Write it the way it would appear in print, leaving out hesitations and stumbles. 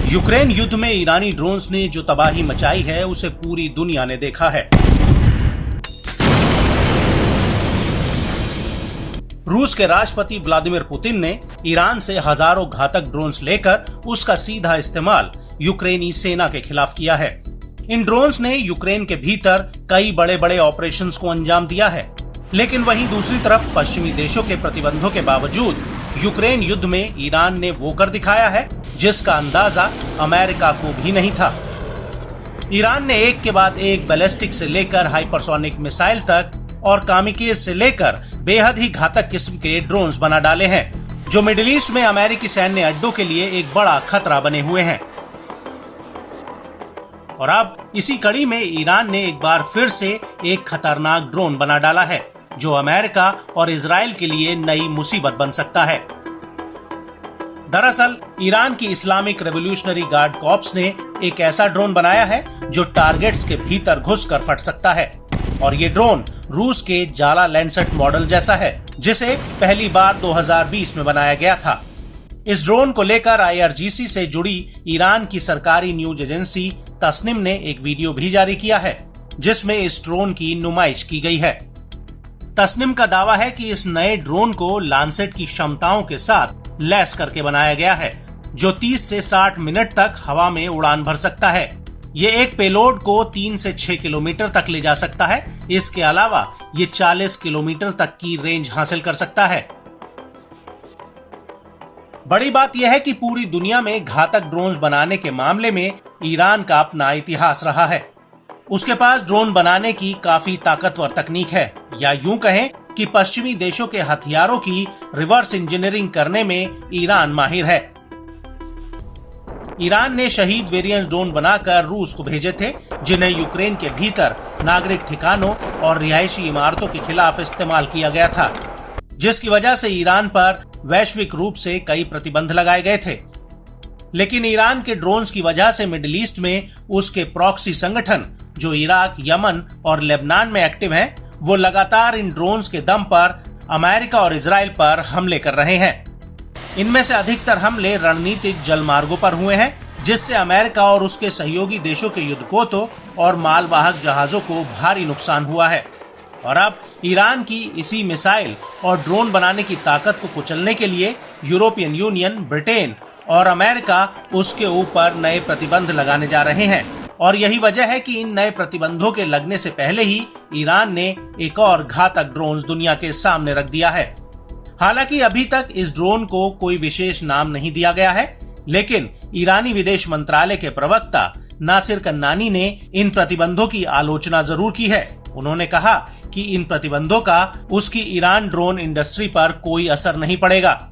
Ukraine युद्ध में ईरानी drones ने जो तबाही मचाई है उसे पूरी दुनिया ने देखा है। रूस के राष्ट्रपति व्लादिमीर पुतिन ने ईरान से हजारों घातक ड्रोन्स लेकर उसका सीधा इस्तेमाल यूक्रेनी सेना के खिलाफ किया है। इन ड्रोन्स ने यूक्रेन के भीतर कई बड़े बड़े ऑपरेशंस को अंजाम दिया है, लेकिन वहीं दूसरी तरफ पश्चिमी देशों के प्रतिबंधों के बावजूद यूक्रेन युद्ध में ईरान ने वो कर दिखाया है जिसका अंदाजा अमेरिका को भी नहीं था। ईरान ने एक के बाद एक बैलिस्टिक से लेकर हाइपरसोनिक मिसाइल तक और कामिकेज से लेकर बेहद ही घातक किस्म के ड्रोन्स बना डाले हैं, जो मिडिल ईस्ट में अमेरिकी सैन्य अड्डों के लिए एक बड़ा खतरा बने हुए हैं। और अब इसी कड़ी में ईरान ने एक बार फिर से एक खतरनाक ड्रोन बना डाला है, जो अमेरिका और इजराइल के लिए नई मुसीबत बन सकता है। दरअसल ईरान की इस्लामिक रेवोल्यूशनरी गार्ड कॉर्प्स ने एक ऐसा ड्रोन बनाया है जो टारगेट्स के भीतर घुसकर फट सकता है, और ये ड्रोन रूस के जाला लैंसेट मॉडल जैसा है, जिसे पहली बार 2020 में बनाया गया था। इस ड्रोन को लेकर IRGC से जुड़ी ईरान की सरकारी न्यूज एजेंसी तस्निम ने एक वीडियो भी जारी किया है, जिसमें इस ड्रोन की नुमाइश की गई है। तस्निम का दावा है कि इस नए ड्रोन को लांसेट की क्षमताओं के साथ लैस करके बनाया गया है, जो 30 से 60 मिनट तक हवा में उड़ान भर सकता है। ये एक पेलोड को 3 से 6 किलोमीटर तक ले जा सकता है। इसके अलावा ये 40 किलोमीटर तक की रेंज हासिल कर सकता है। बड़ी बात यह है कि पूरी दुनिया में घातक ड्रोन्स बनाने के मामले में ईरान का अपना इतिहास रहा है। उसके पास ड्रोन बनाने की काफी ताकतवर तकनीक है, या यूं कहें कि पश्चिमी देशों के हथियारों की रिवर्स इंजीनियरिंग करने में ईरान माहिर है। ईरान ने शहीद वेरिएंट ड्रोन बनाकर रूस को भेजे थे, जिन्हें यूक्रेन के भीतर नागरिक ठिकानों और रिहायशी इमारतों के खिलाफ इस्तेमाल किया गया था, जिसकी वजह से ईरान पर वैश्विक रूप से कई प्रतिबंध लगाए गए थे। लेकिन ईरान के ड्रोन्स की वजह से मिडिल ईस्ट में उसके प्रॉक्सी संगठन, जो इराक, यमन और लेबनान में एक्टिव हैं, वो लगातार इन ड्रोन्स के दम पर अमेरिका और इजराइल पर हमले कर रहे हैं। इनमें से अधिकतर हमले रणनीतिक जलमार्गों पर हुए हैं, जिससे अमेरिका और उसके सहयोगी देशों के युद्धपोतों और मालवाहक जहाजों को भारी नुकसान हुआ है। और अब ईरान की इसी मिसाइल और ड्रोन बनाने की ताकत को कुचलने के लिए यूरोपियन यूनियन, ब्रिटेन और अमेरिका उसके ऊपर नए प्रतिबंध लगाने जा रहे हैं। और यही वजह है कि इन नए प्रतिबंधों के लगने से पहले ही ईरान ने एक और घातक ड्रोन दुनिया के सामने रख दिया है। हालांकि अभी तक इस ड्रोन को कोई विशेष नाम नहीं दिया गया है, लेकिन ईरानी विदेश मंत्रालय के प्रवक्ता नासिर कन्नानी ने इन प्रतिबंधों की आलोचना जरूर की है। उन्होंने कहा कि इन प्रतिबंधों का उसकी ईरान ड्रोन इंडस्ट्री पर कोई असर नहीं पड़ेगा।